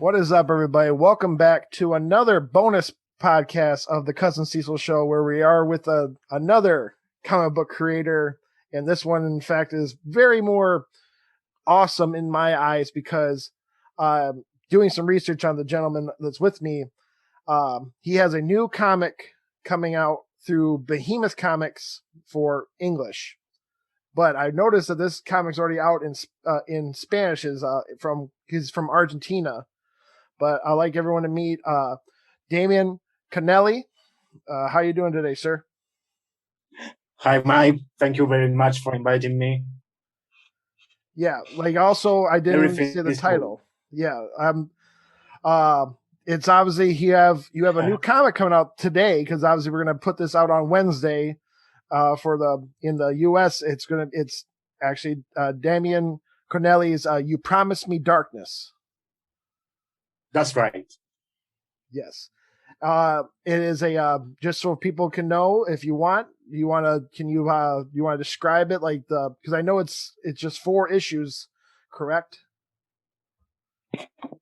What is up, everybody? Welcome back to another bonus podcast of the Cousin Cecil Show, where we are with another comic book creator. And this one, in fact, is very more awesome in my eyes because doing some research on the gentleman that's with me, he has a new comic coming out through Behemoth Comics for English. But I noticed that this comic's already out in Spanish. He's from Argentina. But I'd like everyone to meet Damian, Connelly. How you doing today, sir? Hi, Mike. Thank you very much for inviting me. Yeah, also I didn't even say the title. Cool. Yeah, it's obviously you have a new comic coming out today because obviously we're gonna put this out on Wednesday. In the U.S. It's actually Damian Connelly's "You Promised Me Darkness." That's right. Yes. It is just so people can know. If you want to describe it because I know it's just 4 issues, correct? Do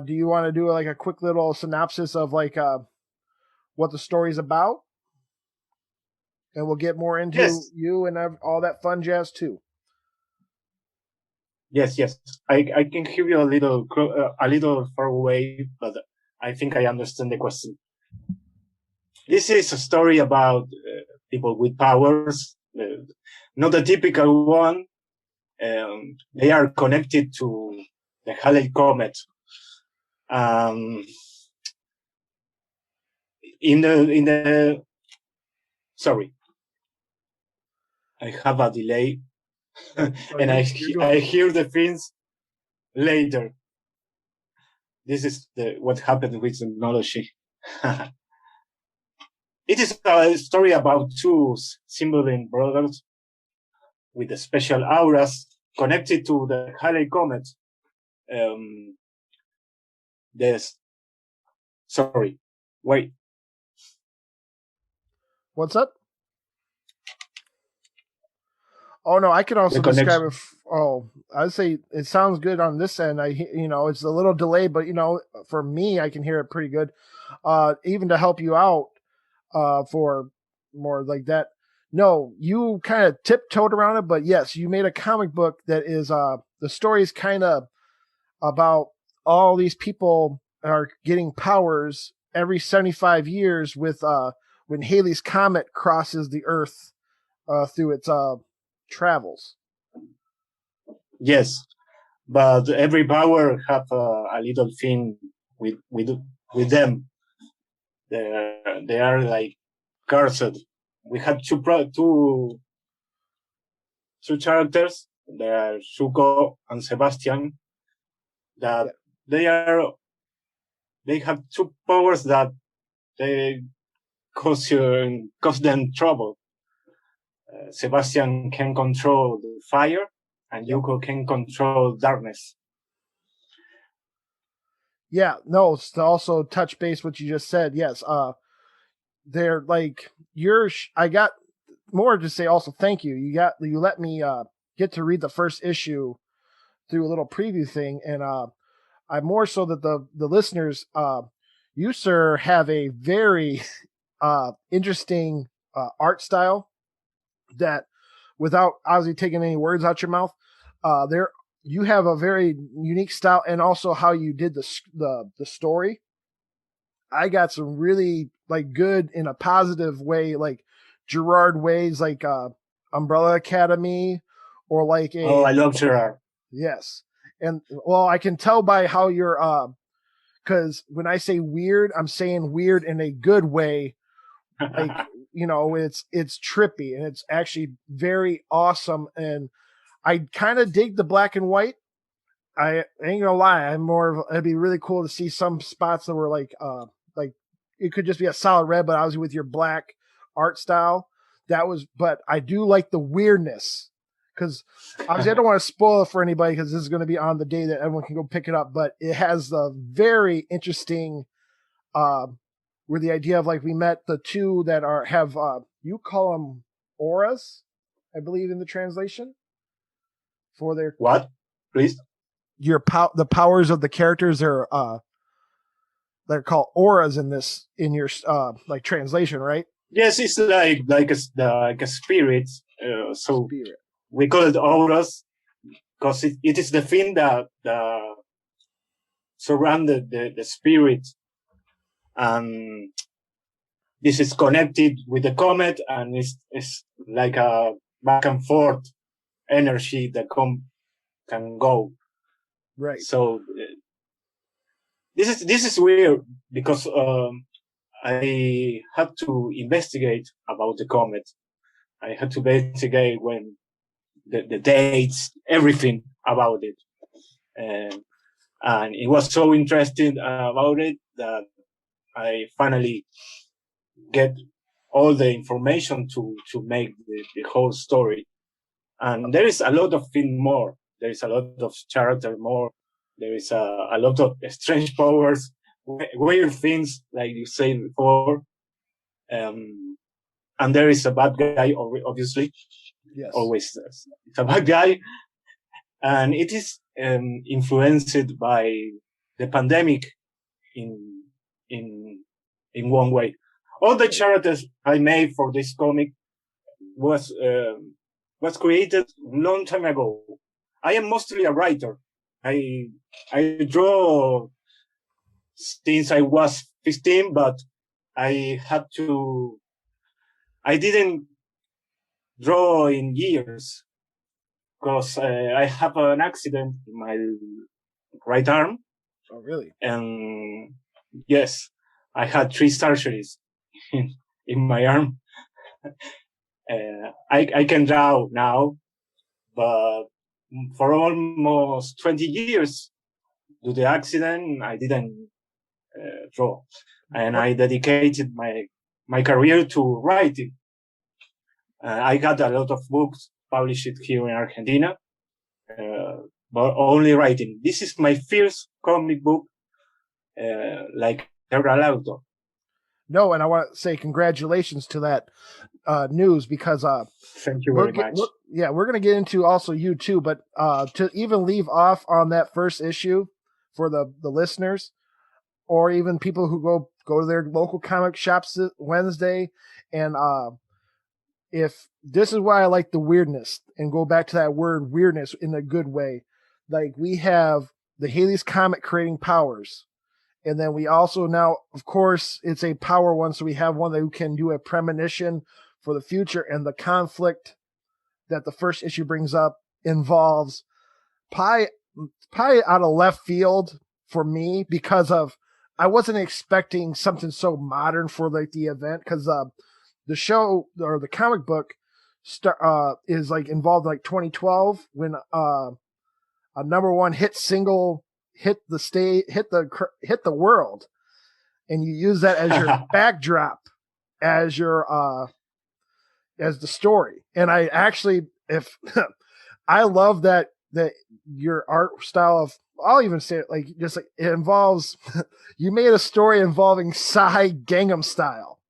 you want to do a quick little synopsis of what the story's about? And we'll get more into you and all that fun jazz too. Yes. I can hear you a little far away, but I think I understand the question. This is a story about people with powers, not a typical one. They are connected to the Halley Comet. Sorry, I have a delay. And I hear the things later. This is what happened with technology. It is a story about 2 sibling brothers with special auras connected to the Halley Comet. Sorry, wait. What's up? Oh no, I can also describe it. I'd say it sounds good on this end. It's a little delayed, but for me, I can hear it pretty good. Even to help you out, for more like that. No, you kind of tiptoed around it, but yes, you made a comic book that is the story is kind of about all these people are getting powers every 75 years with when Halley's Comet crosses the Earth through its travels. Yes, but every power have a little thing with them. They are like cursed. We have two characters. They are Zuko and Sebastian. That they have 2 powers that they cause them trouble. Sebastian can control the fire, and Yuko can control darkness. Yeah, no, to also touch base what you just said. Yes, they're like I got more to say. Also, thank you. You let me get to read the first issue through a little preview thing, and I more so that the listeners, you sir have a very interesting art style that, without obviously taking any words out your mouth, you have a very unique style, and also how you did the story. I got some really good in a positive way, like Gerard Way's Umbrella Academy, or I love Gerard. Yes, and well, I can tell by how you're because when I say weird, I'm saying weird in a good way. It's trippy and it's actually very awesome, and I kind of dig the black and white. I ain't gonna lie, it'd be really cool to see some spots that were like it could just be a solid red, but obviously with your black art style, but I do like the weirdness, because obviously I don't want to spoil it for anybody because this is going to be on the day that everyone can go pick it up, but it has the very interesting with the idea of we met the 2 that have you call them auras, I believe, in the translation for their what, please. the powers of the characters are they're called auras in your like translation, right? Yes, it's like a spirit. So Spirit. we call it auras because it is the thing that surrounded the spirit, and this is connected with the comet, and it's like a back and forth energy that can go. Right. So this is weird because I had to investigate about the comet. I had to investigate when the dates, everything about it, and it was so interesting about it that I finally get all the information to make the whole story. And there is a lot of thing more. There is a lot of character more. There is a lot of strange powers, weird things, like you said before. And there is a bad guy, obviously. Yes. Always it's a bad guy. And it is influenced by the pandemic in in in one way. All the characters I made for this comic was created a long time ago. I am mostly a writer. I draw since I was 15, but I had to. I didn't draw in years because I have an accident in my right arm. Oh, really? And yes, I had 3 surgeries in my arm. I can draw now, but for almost 20 years, due to the accident, I didn't draw, and I dedicated my career to writing. I got a lot of books published here in Argentina, but only writing. This is my first comic book, like several author. No, and I want to say congratulations to that news because thank you very much. We're gonna get into also you too, but to even leave off on that first issue for the listeners, or even people who go to their local comic shops Wednesday, and if this is why I like the weirdness, and go back to that word weirdness in a good way, like we have the Haley's Comet creating powers. And then we also now, of course, it's a power one, so we have one that can do a premonition for the future, and the conflict that the first issue brings up involves pie out of left field for me because of I wasn't expecting something so modern for like the event because the show or the comic book is like involved in like 2012 when a number one hit single hit the world, and you use that as your backdrop as your as the story. And I actually, if I love that your art style of, I'll even say it like just like it involves you made a story involving Psy Gangnam Style,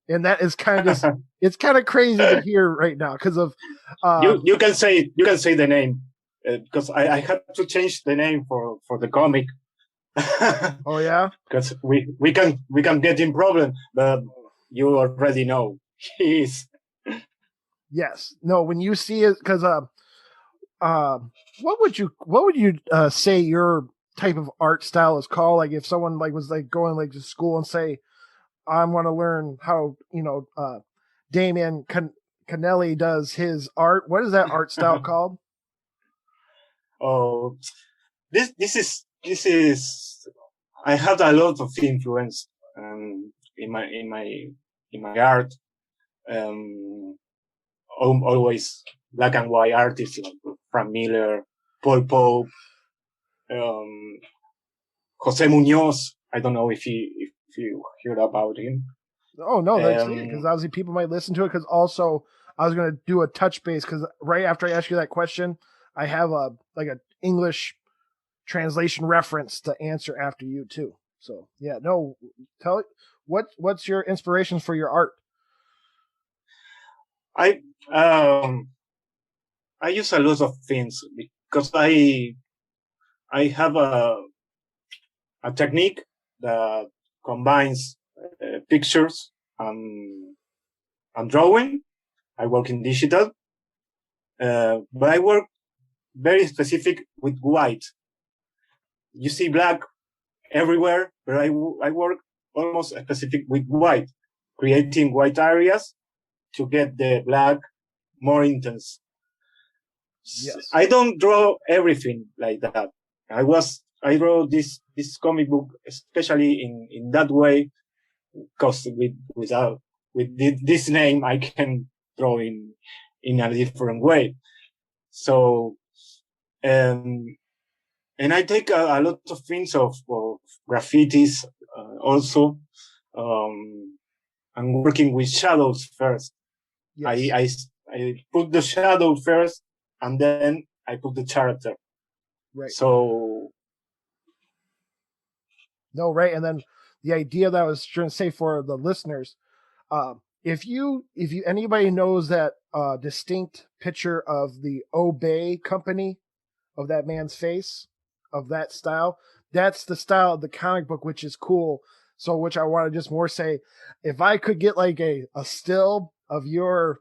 and that is kind of just it's kind of crazy to hear right now because of you can say the name. Because I had to change the name for the comic. Oh yeah, because we can get in problem, but you already know he is. Yes, no. When you see it, because what would you say your type of art style is called? Like if someone like was like going like to school and say, I want to learn how Damian Connelly does his art. What is that art style called? Oh, this is. I had a lot of influence in my art. Always black and white artists like Frank Miller, Paul Pope, Jose Munoz. I don't know if you heard about him. Oh no, that's it. Because obviously people might listen to it. Because also I was going to do a touch base because right after I ask you that question, I have a English translation reference to answer after you too. So yeah, no, tell it. What's your inspirations for your art? I use a lot of things because I I have a technique that combines pictures and drawing. I work in digital, but I work very specific with white. You see black everywhere, but I work almost specific with white, creating white areas to get the black more intense. Yes. I don't draw everything like that. I wrote this comic book especially in that way because with this name I can draw in a different way. So and I take a lot of things of graffitis also. I'm working with shadows first. Yes. I put the shadow first, and then I put the character. Right. So no, right, and then the idea that I was trying to say for the listeners, if you anybody knows that distinct picture of the Obey company of that man's face of that style, that's the style of the comic book, which is cool. So, which I want to just more say, if I could get like a still of your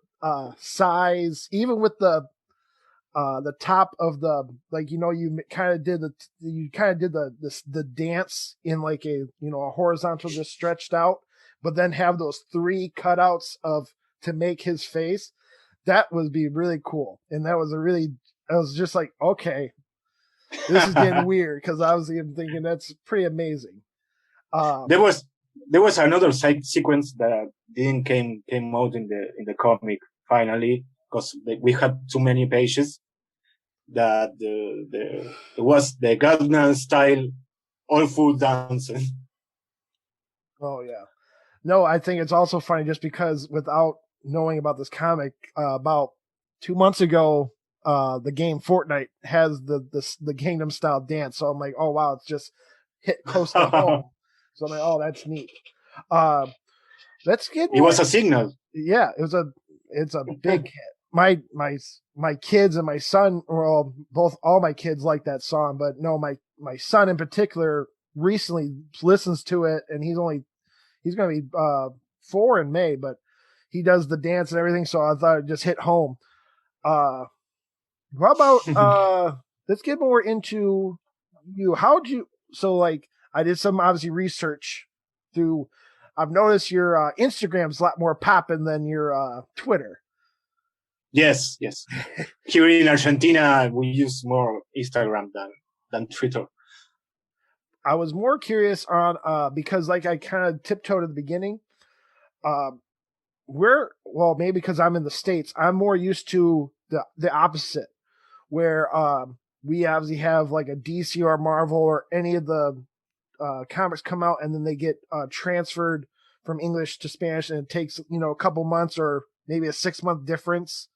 size, even with the top of the, like, you kind of did the dance in like a, a horizontal just stretched out, but then have those three cutouts of to make his face, that would be really cool. And that was I was just like, okay, this is getting weird, because I was even thinking that's pretty amazing. there was another sequence that didn't came out in the comic finally because we had too many pages that it was the Gangnam style all full dancing. Oh yeah. No, I think it's also funny just because without knowing about this comic, about 2 months ago, the game Fortnite has the Gangnam style dance. So I'm like, oh wow, it's just hit close to home. So I'm like, oh, that's neat. Uh, let's get It more. was a signal. Yeah, it's a big hit. My kids and my son, well, both all my kids like that song, but no, my son in particular recently listens to it, and he's going to be 4 in May, but he does the dance and everything. So I thought it just hit home. How about let's get more into you. How'd you? So like I did some obviously research through. I've noticed your Instagram's a lot more popping than your Twitter. Yes. Here in Argentina, we use more Instagram than Twitter. I was more curious on because like I kind of tiptoed at the beginning. Well, maybe because I'm in the States, I'm more used to the opposite, where we obviously have like a DC or Marvel or any of the comics come out, and then they get transferred from English to Spanish, and it takes a couple months or maybe a 6-month difference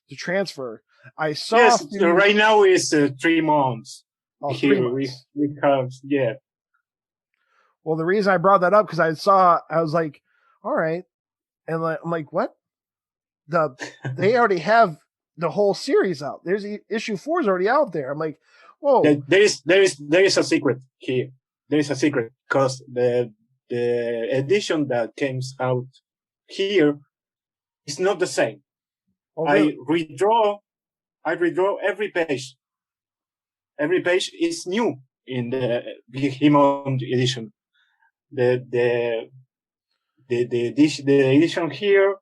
to transfer. I saw Yes, right now is 3 months. Oh, Here 3 months. we have, yeah. Well, the reason I brought that up because I was like, all right, and I'm like, what? They already have the whole series out. There's issue 4 is already out there. I'm like, whoa. There is a secret here. There is a secret because the edition that came out here is not the same. Oh, really? I redraw every page. Every page is new in the Behemoth edition. The edition here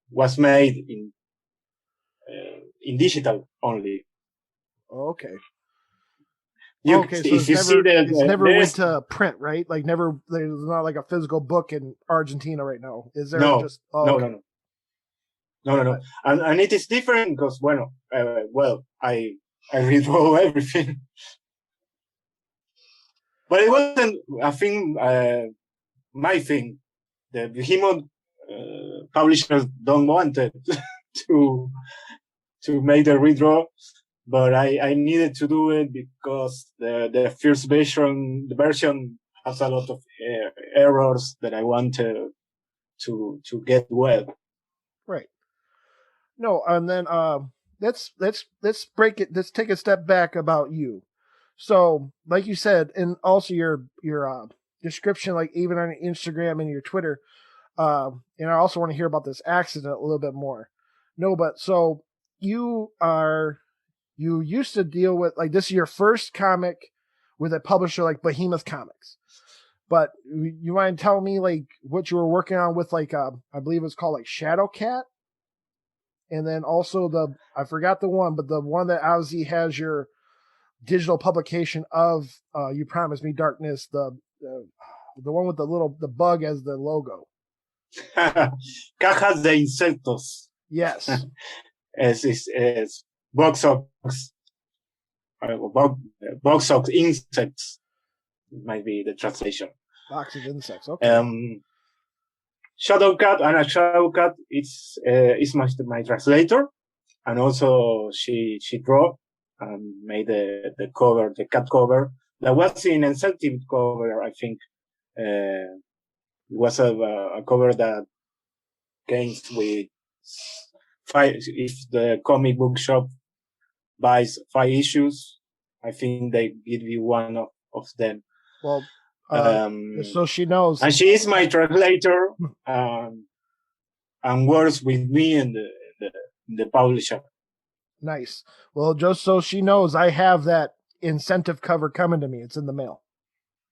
was made in digital only. Oh, okay. Okay, so it's never went to print, right? Like never. There's not like a physical book in Argentina right now. Is there? No, Just no. And it is different because, I redraw everything. But it wasn't a thing, my thing. The Behemoth publishers don't want it to make the redraw, but I needed to do it because the first version, the version has a lot of errors that I want to get well. Right. No, and then let's break it. Let's take a step back about you. So, like you said, and also your description, like even on Instagram and your Twitter, and I also want to hear about this accident a little bit more. No, but so you are you used to deal with like this is your first comic with a publisher like Behemoth Comics. But you mind telling me like what you were working on with like I believe it's called like Shadow Cat, and then also I forgot the one, but the one that obviously has your digital publication of You Promised Me Darkness, the one with the bug as the logo. Cajas de insectos. Yes. Es box of box of insects might be the translation. Box of insects. Okay. Shadow Cat, Anna Shadow Cat is my translator, and also she draw and made the cover, the cat cover that was in incentive cover. I think it was a cover that came with 5. If the comic book shop buys 5 issues, I think they give you one of them. Well, so she knows, and she is my translator, and works with me in the publisher. Nice. Well, just so she knows, I have that incentive cover coming to me. It's in the mail,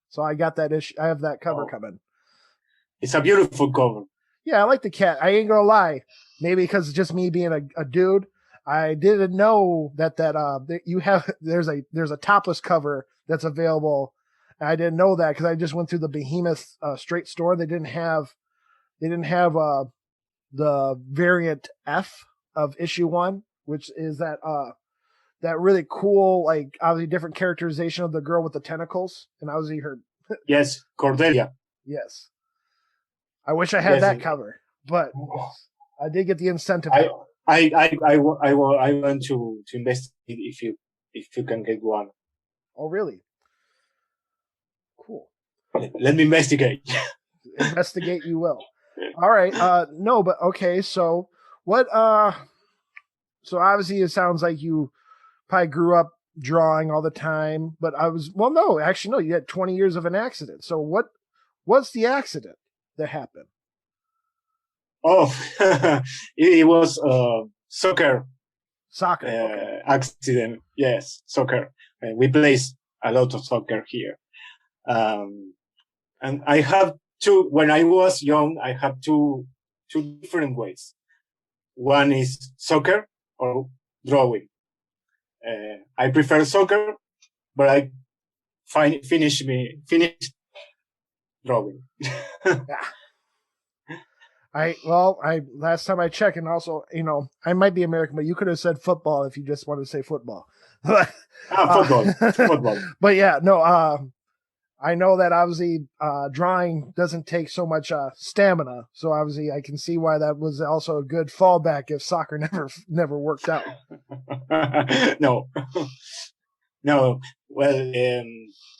so I got that issue. I have that cover coming. It's a beautiful cover. Yeah, I like the cat. I ain't gonna lie. Maybe because it's just me being a dude. I didn't know that you have there's a topless cover that's available. I didn't know that because I just went through the Behemoth straight store. They didn't have the variant F of issue 1, which is that really cool, like obviously different characterization of the girl with the tentacles, and obviously her. Yes, Cordelia. Yes. I wish I had that cover, but I did get the incentive. I want to investigate if you can get one. Oh, really? Cool. Let me investigate. Investigate you will. All right. No, but okay. So what? So obviously it sounds like you probably grew up drawing all the time, but no, actually no. You had 20 years of an accident. So what's the accident that happened? Oh, it was soccer. Soccer. Okay. Accident. Yes, soccer. We play a lot of soccer here. And I have when I was young, I have two different ways. One is soccer or drawing. I prefer soccer, but I finished drawing. Yeah. Last time I checked, and also, I might be American, but you could have said football if you just wanted to say football. Football. But yeah, no, I know that obviously drawing doesn't take so much stamina, so obviously I can see why that was also a good fallback if soccer never worked out. No. Well,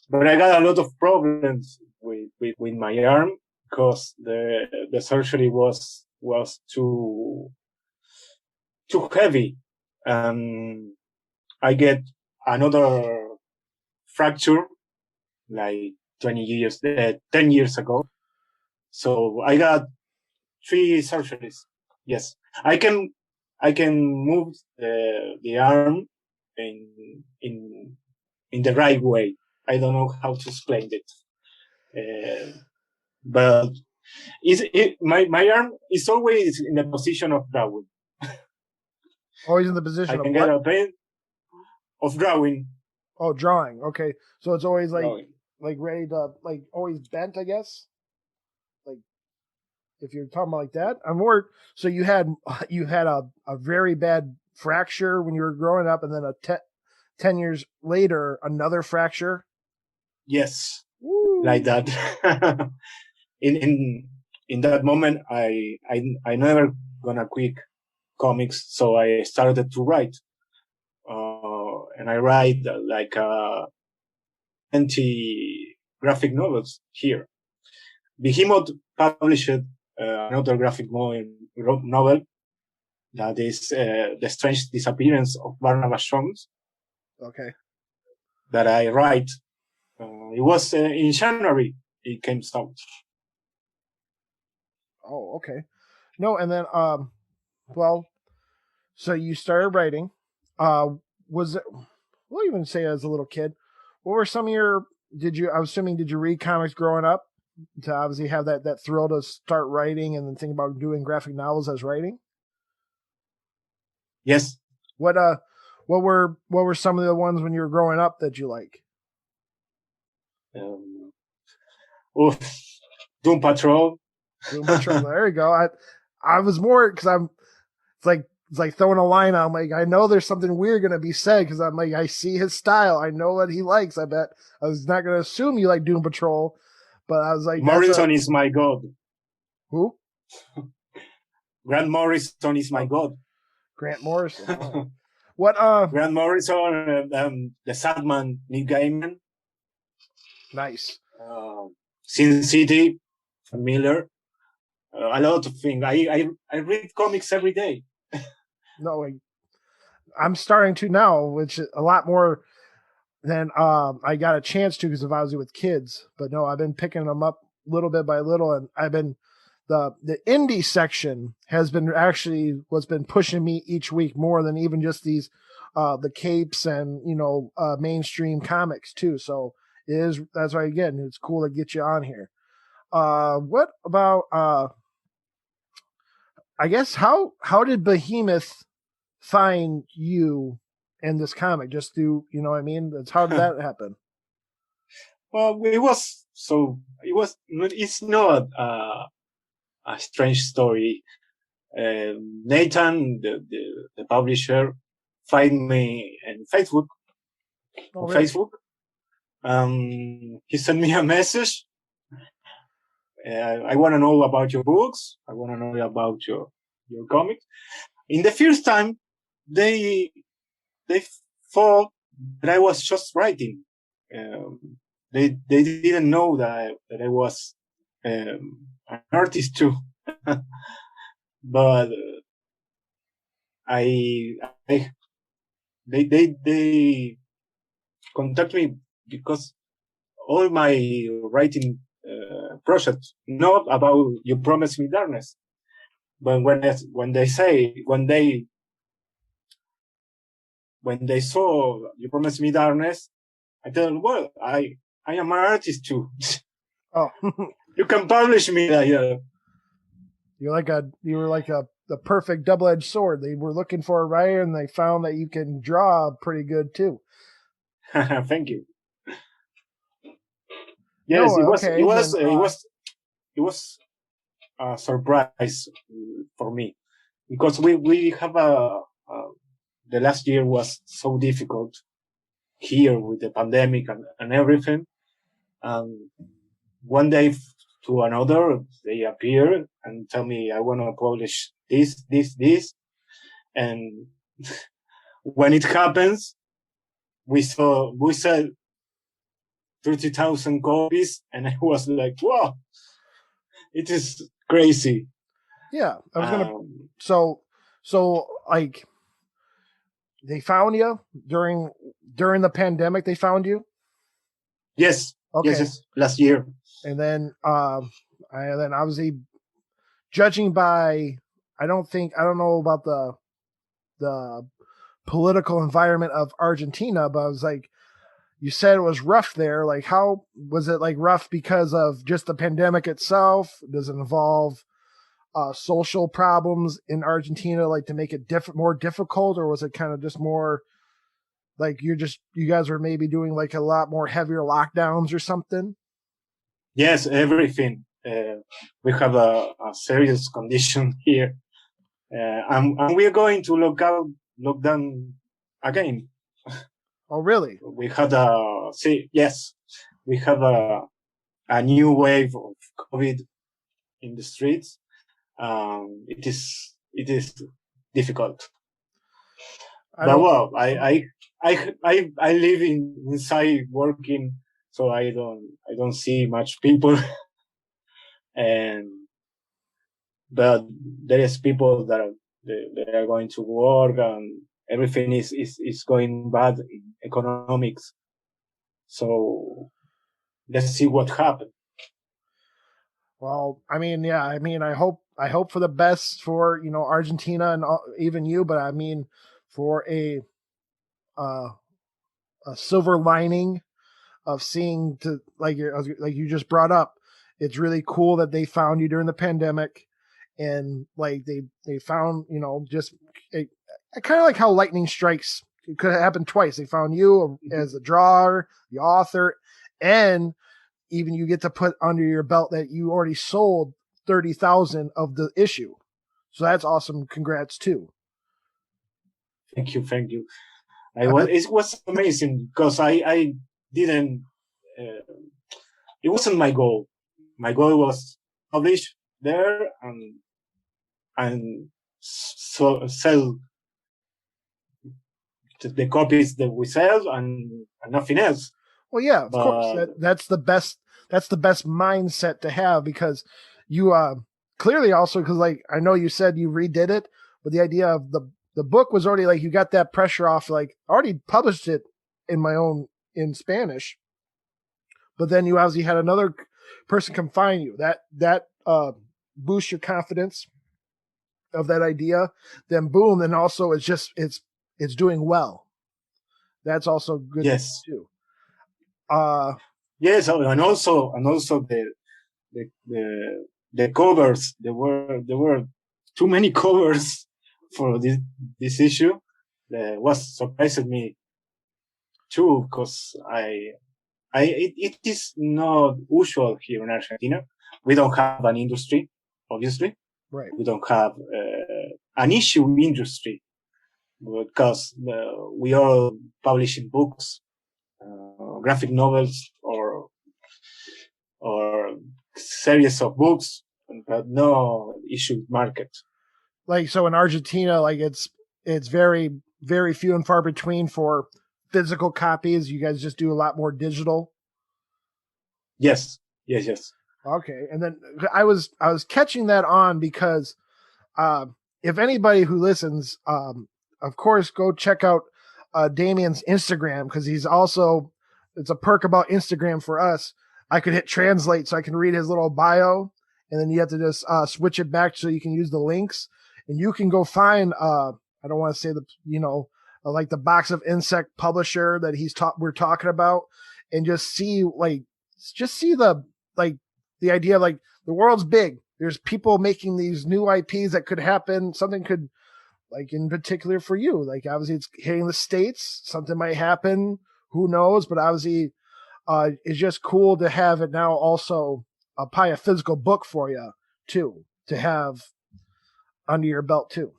but I got a lot of problems with my arm because the surgery was too heavy. I get another fracture like 10 years ago. So I got 3 surgeries. Yes, I can move the arm in the right way. I don't know how to explain it, but my arm is always in the position of drawing. Always in the position I can get a pain of drawing. Oh, drawing. Okay, so it's always like drawing. Like ready to always bent, I guess. Like if you're talking about like that, I'm more. So you had a very bad fracture when you were growing up, and then 10 years later another fracture. Yes. Woo. Like that. in that moment, I never gonna quit comics, so I started to write, and I write like 20 graphic novels here. Behemoth published another graphic novel that is the strange disappearance of Barnabas Jones. Okay. That I write. It was in January. It came out. Oh, okay. No, and then well, so you started writing. Was it? We'll even say as a little kid. What were some of your? Did you? I was assuming did you read comics growing up to obviously have that thrill to start writing and then think about doing graphic novels as writing? Yes. What what were some of the ones when you were growing up that you like? Doom Patrol. Doom Patrol. There you go. I was more because it's like throwing a line out. I'm like, I know there's something weird going to be said because I'm like, I see his style. I know what he likes. I bet I was not going to assume you like Doom Patrol, but I was like, Morrison is my god. Who? Grant Morrison is my god. Grant Morrison. Oh. What? Grant Morrison, the Sandman, Neil Gaiman. Nice. Sin City, Miller. A lot of things. I read comics every day. No, I'm starting to now, which is a lot more than I got a chance to because of I was with kids. But no, I've been picking them up little bit by little, and I've been the indie section has been actually what's been pushing me each week more than even just these the capes and mainstream comics too. So that's why again it's cool to get you on here. What about I guess how did Behemoth find you in this comic? Just through, you know what I mean? How did that happen? Well, it's not a strange story. Nathan, the publisher, find me in Facebook. Oh, really? Facebook. He sent me a message. I want to know about your books. I want to know about your comics. In the first time, they thought that I was just writing. They didn't know that I was an artist too. But they contact me because all my writing projects not about You Promised Me Darkness, but when they saw You Promised Me Darkness, I tell them, well, I am an artist too. Oh, you can publish me. you were like the perfect double-edged sword. They were looking for a writer, and they found that you can draw pretty good too. Thank you. Yes, no, it was a surprise for me because we have the last year was so difficult here with the pandemic and everything. One day to another, they appear and tell me, I want to publish this. And when it happens, we saw 30,000 copies, and I was like, wow, it is crazy. Yeah, I was gonna. So like, they found you during the pandemic. They found you. Yes. Okay. Yes. Last year. And then obviously, judging by, I don't know about the political environment of Argentina, but I was like, you said it was rough there. Like, how was it like rough because of just the pandemic itself? Does it involve social problems in Argentina, like to make it more difficult, or was it kind of just more like you guys were maybe doing like a lot more heavier lockdowns or something? Yes, everything. We have a serious condition here, and we are going to lockdown again. Oh, really? We had we have a new wave of COVID in the streets. It is difficult. But well, I live inside working, so I don't see much people, but there is people that they are going to work, and everything is going bad in economics. So let's see what happens. Well, I mean, yeah, I mean, I hope for the best for Argentina and even you, but I mean, for uh, a silver lining of seeing to like you just brought up, it's really cool that they found you during the pandemic, and like they found just it, kind of like how lightning strikes. It could have happened twice. They found you as a drawer, the author, and even you get to put under your belt that you already sold 30,000 of the issue. So that's awesome. Congrats too. Thank you. It was amazing because I didn't. It wasn't my goal. My goal was publish there and sell the copies that we sell and nothing else. Well, yeah, of course. That's the best. That's the best mindset to have, because you clearly also, because like I know you said you redid it, but the idea of the book was already like you got that pressure off. Like I already published it in Spanish, but then you obviously had another person come find you. That boosts your confidence of that idea. Then boom, then also it's doing well. That's also good. Yes. Too. Yes, and also the covers. There were too many covers for this issue. That was surprising me too, because it is not usual here in Argentina. We don't have an industry, obviously. Right. We don't have an issue industry, because we are publishing books, graphic novels, or series of books, but no issue market. Like, so in Argentina, like it's very, very few and far between for physical copies. You guys just do a lot more digital. Yes. Okay. And then I was catching that on because if anybody who listens, of course, go check out Damian's Instagram, because he's also, it's a perk about Instagram for us. I could hit translate so I can read his little bio, and then you have to just switch it back so you can use the links, and you can go find I don't want to say like the Box of Insect publisher that we're talking about, and just see the the idea of like the world's big. There's people making these new IPs that could happen. Something could, like in particular for you, like obviously it's hitting the States. Something might happen. Who knows? But obviously, it's just cool to have it now also probably a physical book for you too, to have under your belt too.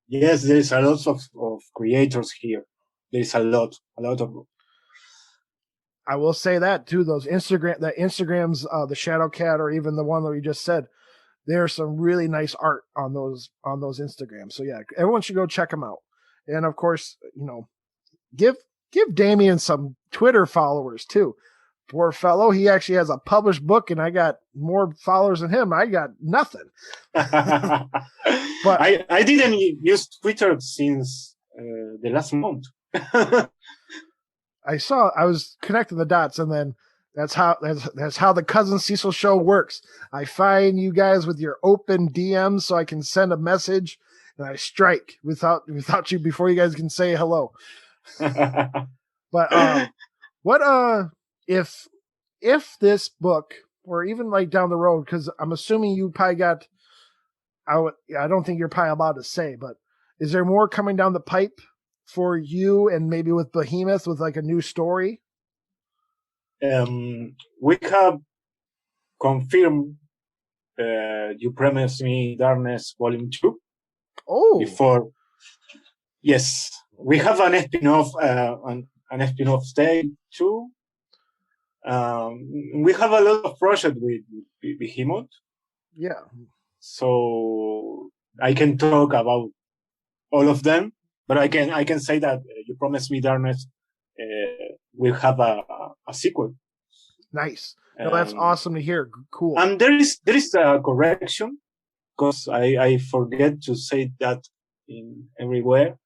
Yes, there is a lot of creators here. There is a lot of. I will say that too. Those Instagrams, the Shadow Cat, or even the one that we just said, there's some really nice art on those Instagrams. So yeah, everyone should go check them out. And of course, give Damian some Twitter followers too. Poor fellow, he actually has a published book, and I got more followers than him. I got nothing. But I didn't use Twitter since the last month. I was connecting the dots, and then that's how the Cousin Cecil show works. I find you guys with your open DMs so I can send a message, and I strike without you before you guys can say hello. But what if this book, or even like down the road, because I'm assuming you probably got, I don't think you're probably allowed to say, but is there more coming down the pipe for you, and maybe with Behemoth, with like a new story? We have confirmed You Promised Me Darkness Volume 2. Oh, before. Yes, we have an spin-off, an spin-off stage too. We have a lot of projects with Behemoth. Yeah. So I can talk about all of them, but I can say that You Promised Me Darkness will have a sequel. Nice. No, that's awesome to hear. Cool. And there is a correction because I forget to say that in everywhere.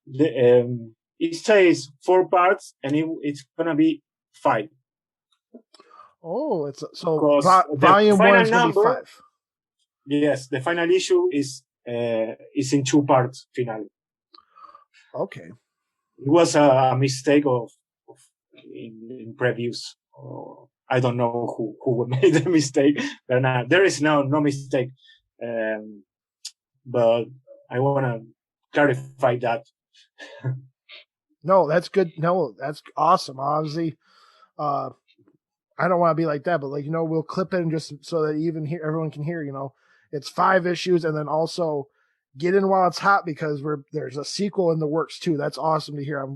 It says 4 parts, and it's gonna be 5. Oh, it's so Because the volume one final is going to be number, 5. yes, the final issue is in 2 parts. Finally, Okay. it was a mistake of in previews. I don't know who made the mistake. There is no mistake, um, but I want to clarify that. No, that's good. No, that's awesome. Obviously, uh, I don't want to be like that, but like we'll clip it and just so that everyone can hear. It's 5 issues, and then also get in while it's hot because there's a sequel in the works too. That's awesome to hear.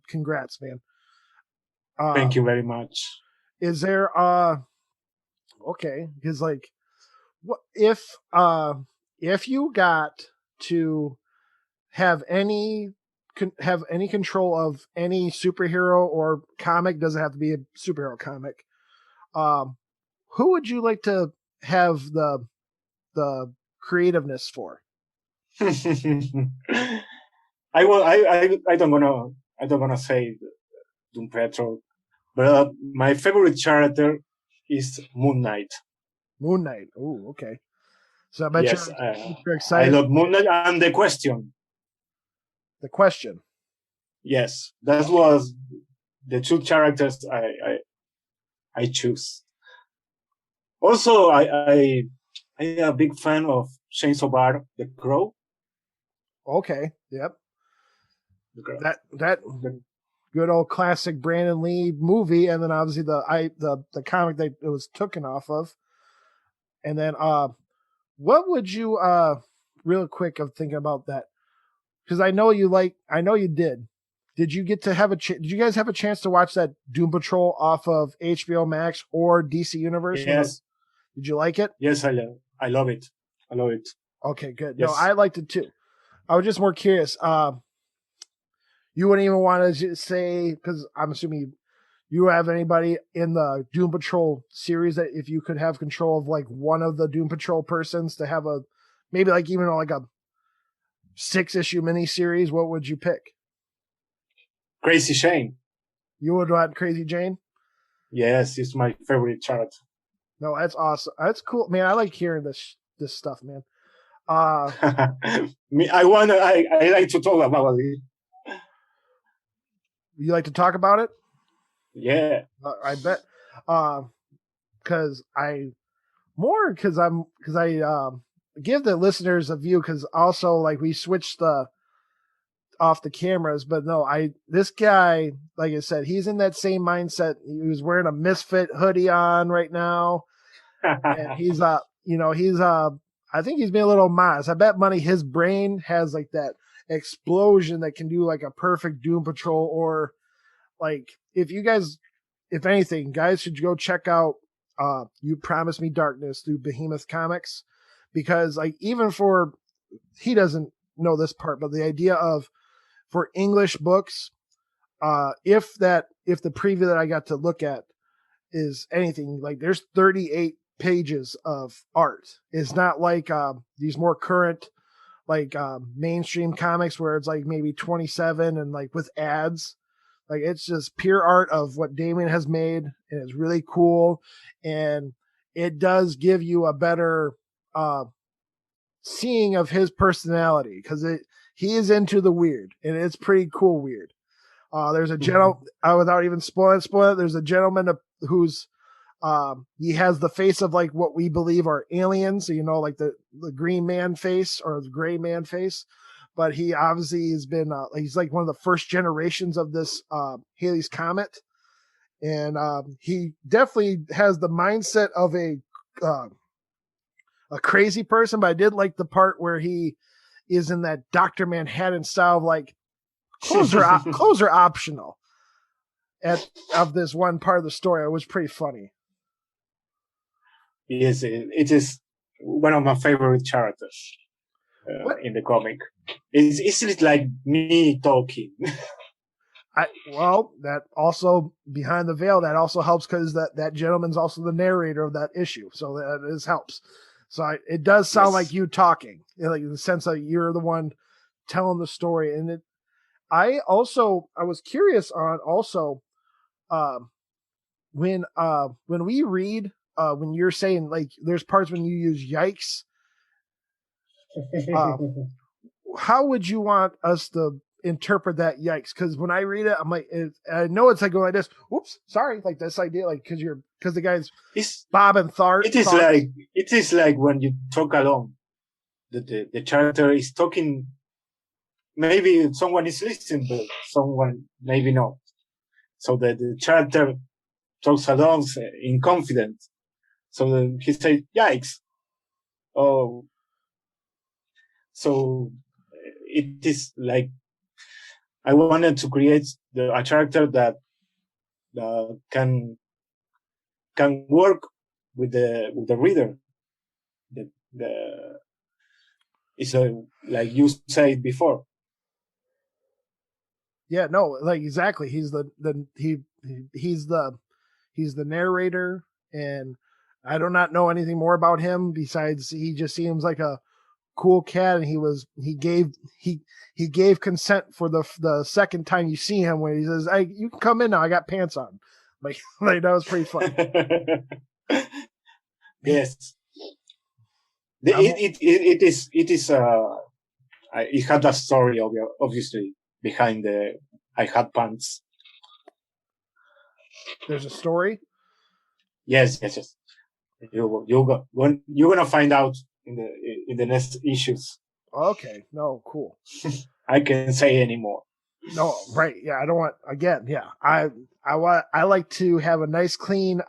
Congrats, man. Thank you very much. Is there okay? Because like, what if you got to have any control of any superhero or comic, doesn't have to be a superhero comic, who would you like to have the creativeness for? I don't wanna say Doom Patrol, but my favorite character is Moon Knight. Moon Knight. Oh, okay. So I bet Yes, you're I excited. love Moon Knight and the Question. The Question. Yes, that was the 2 characters I choose. Also, I am a big fan of Chainsaw Bar, The Crow. Okay. Yep. The Crow. That good old classic Brandon Lee movie, and then obviously the comic that it was taken off of. And then what would you real quick of thinking about that? Because I know you did. Did you get to have did you guys have a chance to watch that Doom Patrol off of HBO Max or DC Universe? Yes. Did you like it? Yes, I love it. I love it. Okay, good. Yes. No, I liked it too. I was just more curious. You wouldn't even want to say, because I'm assuming you have anybody in the Doom Patrol series that if you could have control of like one of the Doom Patrol persons to have maybe like even like a 6-issue miniseries, what would you pick? Crazy Shane. You would want Crazy Jane? Yes, it's my favorite character. No, that's awesome. That's cool, man. I like hearing this stuff, man. I like to talk about it. You like to talk about it? Yeah, I bet. Because I give the listeners a view because also like we switched off the cameras, but no, this guy, like I said, he's in that same mindset. He was wearing a Misfit hoodie on right now, and he's I think he's being a little modest. I bet money his brain has like that explosion that can do like a perfect Doom Patrol, or like if anything, guys should go check out You Promised Me Darkness through Behemoth Comics, because like even for he doesn't know this part, but the idea of for English books, if the preview that I got to look at is anything, like there's 38 pages of art. It's not like these more current like mainstream comics where it's like maybe 27 and like with ads. Like it's just pure art of what Damian has made, and it's really cool, and it does give you a better seeing of his personality because he is into the weird, and it's pretty cool weird. There's a without even spoiling it, there's a gentleman who's he has the face of like what we believe are aliens, so like the green man face or the gray man face, but he obviously has been he's like one of the first generations of this Halley's Comet, and he definitely has the mindset of a crazy person. But I did like the part where he is in that Dr. Manhattan style of like clothes are optional of this one part of the story. It was pretty funny. Yes, it is one of my favorite characters in the comic. It's like me talking. That also behind the veil, that also helps because that gentleman's also the narrator of that issue, so that helps. So it does sound like Yes. you talking, like in the sense that you're the one telling the story. And I was curious on also um, when we read when you're saying like there's parts when you use yikes. Uh, how would you want us to interpret that yikes? Because when I read it, I'm like, I know it's like going like this. Oops, sorry, like this idea, like because the guy's It's, Bob and thoughts. it is like when you talk alone. The character is talking. Maybe someone is listening, but someone maybe not. So the character talks along in confidence. So then he says, "Yikes!" Oh, so it is like I wanted to create a character that can work with the reader. The It's like you said before. Yeah, no, like exactly. He's the narrator, and I do not know anything more about him besides he just seems like a cool cat, and he gave consent for the second time you see him when he says, "Hey, you can come in now. I got pants on." Like like that was pretty funny. Yes, I'm it is it had a story obviously behind the I had pants. There's a story. Yes. You're gonna find out in the next issues. Okay, no, cool. I can't say anymore. No, right. Yeah, I don't want again. Yeah, I like to have a nice clean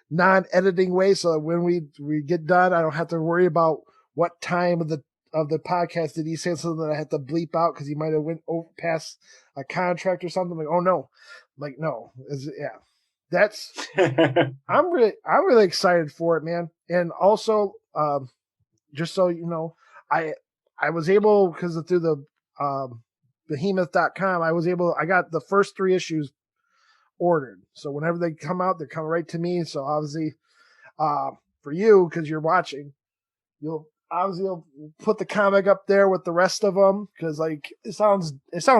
non-editing way, so that when we get done, I don't have to worry about what time of the podcast did he say something that I had to bleep out because he might have went over past a contract or something. Like, oh no, like no, yeah, that's I'm really excited for it, man. And also, just so you know, I I was able because through the behemoth.com, I got the first 3 issues ordered. So whenever they come out, they're coming right to me. So obviously, for you, because you're watching, you'll put the comic up there with the rest of them because like it sounds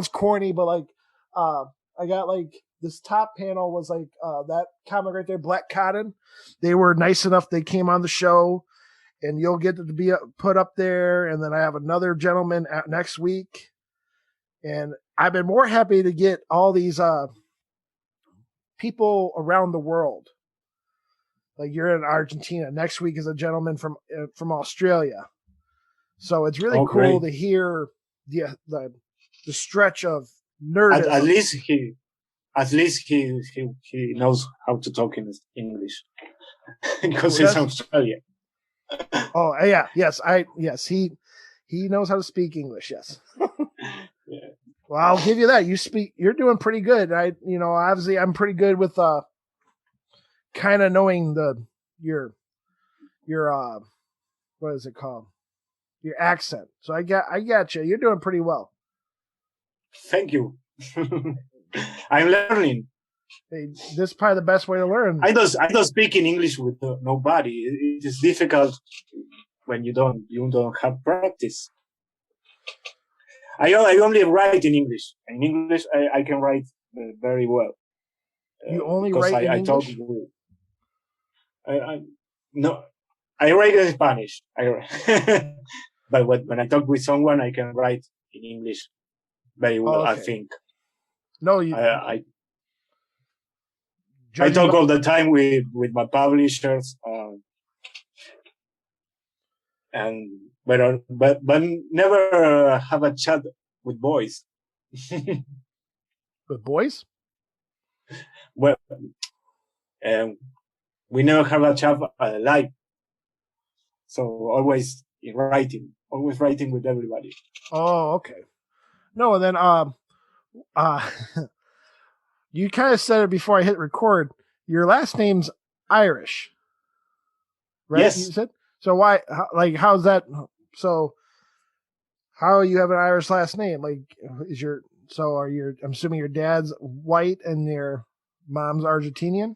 corny, but like I got like this top panel was like that comic right there, Black Cotton. They were nice enough. They came on the show, and you'll get to be put up there. And then I have another gentleman next week, and I've been more happy to get all these people around the world. Like you're in Argentina. Next week is a gentleman from Australia. So it's really Oh, cool great! to hear the stretch of At, nerdism. at least he knows how to talk in English because Who he's does? Australian. Oh yeah, yes he knows how to speak English. Yes. Yeah. Well, I'll give you that. You're doing pretty good. Obviously I'm pretty good with kind of knowing your what is it called? Your accent. So I got you. You're doing pretty well. Thank you. I'm learning. Hey, this is probably the best way to learn. I don't speak in English with nobody. It is difficult when you don't have practice. I only write in English. In English, I can write very well You only because write in I talk English? with. I no, I write in Spanish. But when I talk with someone, I can write in English very well. Okay. I think. No, I talk all the time with my publishers, and but never have a chat with boys. with boys? Well, we never have a chat live, so always writing with everybody. Oh, okay. No, and then uh you kind of said it before I hit record. Your last name's Irish, right? You Yes, said so. Why? How's that? So, how you have an Irish last name? Like, is your so are your? I'm assuming your dad's white and your mom's Argentinian.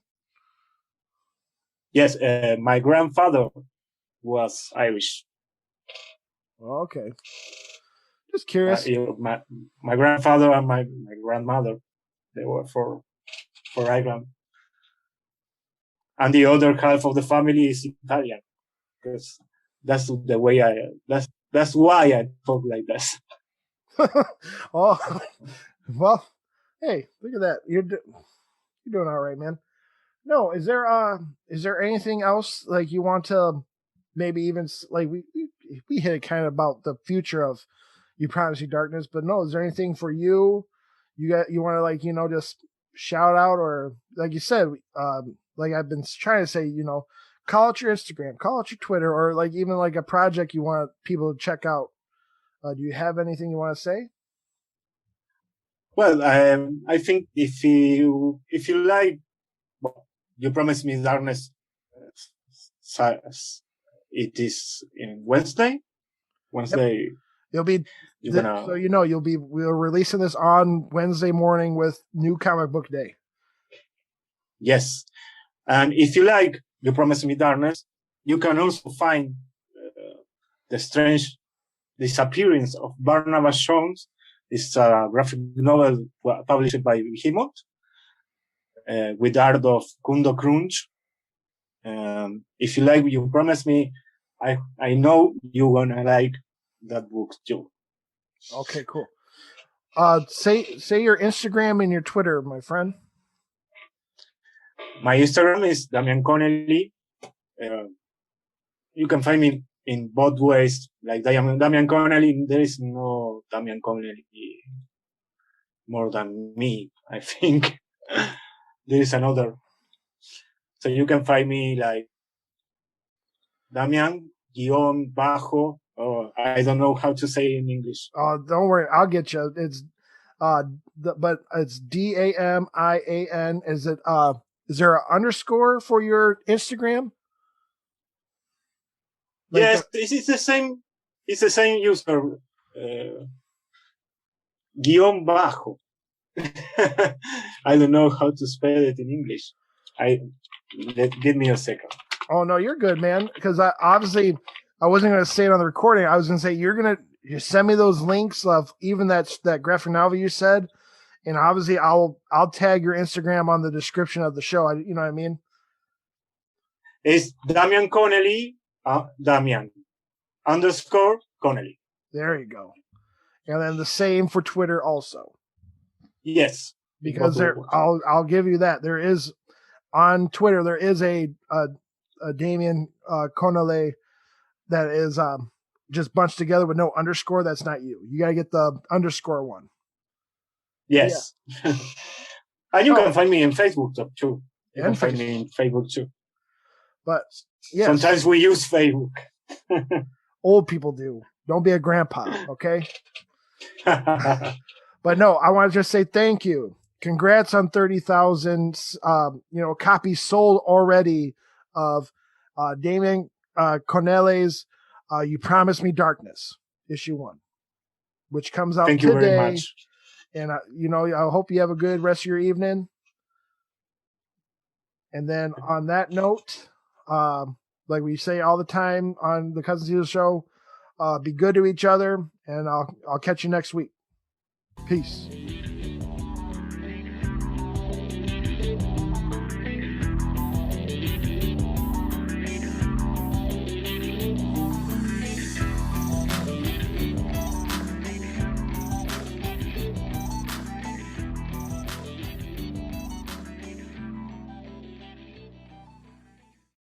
yes. My grandfather was Irish. Okay. Just curious. My grandfather and my grandmother, they were for Ireland. And the other half of the family is Italian. Because that's the way that's why I talk like this. Oh, well, hey, look at that. You're doing all right, man. No, is there anything else like you want to maybe even like we hit it kind of about the future of You Promise Me Darkness, but no, is there anything for you you want to like, just shout out, or like you said, like I've been trying to say, call out your Instagram, call out your Twitter, or like even like a project you want people to check out. Do you have anything you want to say? Well, I think if you like, well, You Promise Me Darkness, it is in Wednesday. Wednesday. Yep. You'll be gonna... so we're releasing this on Wednesday morning with New Comic Book Day. Yes, and if you like You Promise Me Darkness, you can also find the strange disappearance of Barnabas Jones. It's a graphic novel published by Behemoth with art of Kundo Crunch. If you like You Promise Me, I know you're gonna like that book too. Okay, cool. Say your Instagram and your Twitter, my friend. My Instagram is Damian Connelly. You can find me in both ways, like Damian Connelly. There is no Damian Connelly more than me, I think. There is another. So you can find me like Damian _bajo. Oh, I don't know how to say in English. Don't worry, I'll get you. It's but it's DAMIAN. Is there an underscore for your Instagram? Like yes, it's the same. It's the same user. _bajo. I don't know how to spell it in English. Give me a second. Oh no, you're good, man. Because I wasn't going to say it on the recording. I was going to say you're going to send me those links of even that graphic novel you said, and obviously I'll tag your Instagram on the description of the show. You know what I mean? It's Damian Connelly, Damian _Connelly. There you go. And then the same for Twitter also. Yes, because I'll give you that. There is on Twitter there is a Damian Connelly that is just bunched together with no underscore. That's not you. You gotta get the underscore one. Yes. Yeah. And you can find me in Facebook too. You can find me in Facebook too. But yes. Sometimes we use Facebook. Old people do. Don't be a grandpa, okay? But no, I want to just say thank you. Congrats on 30,000 copies sold already of Damian Connelly's You Promise Me Darkness, issue 1, which comes out today. Thank you very much. And I hope you have a good rest of your evening. And then on that note, like we say all the time on the Cousin Caesar show, be good to each other, and I'll catch you next week. Peace.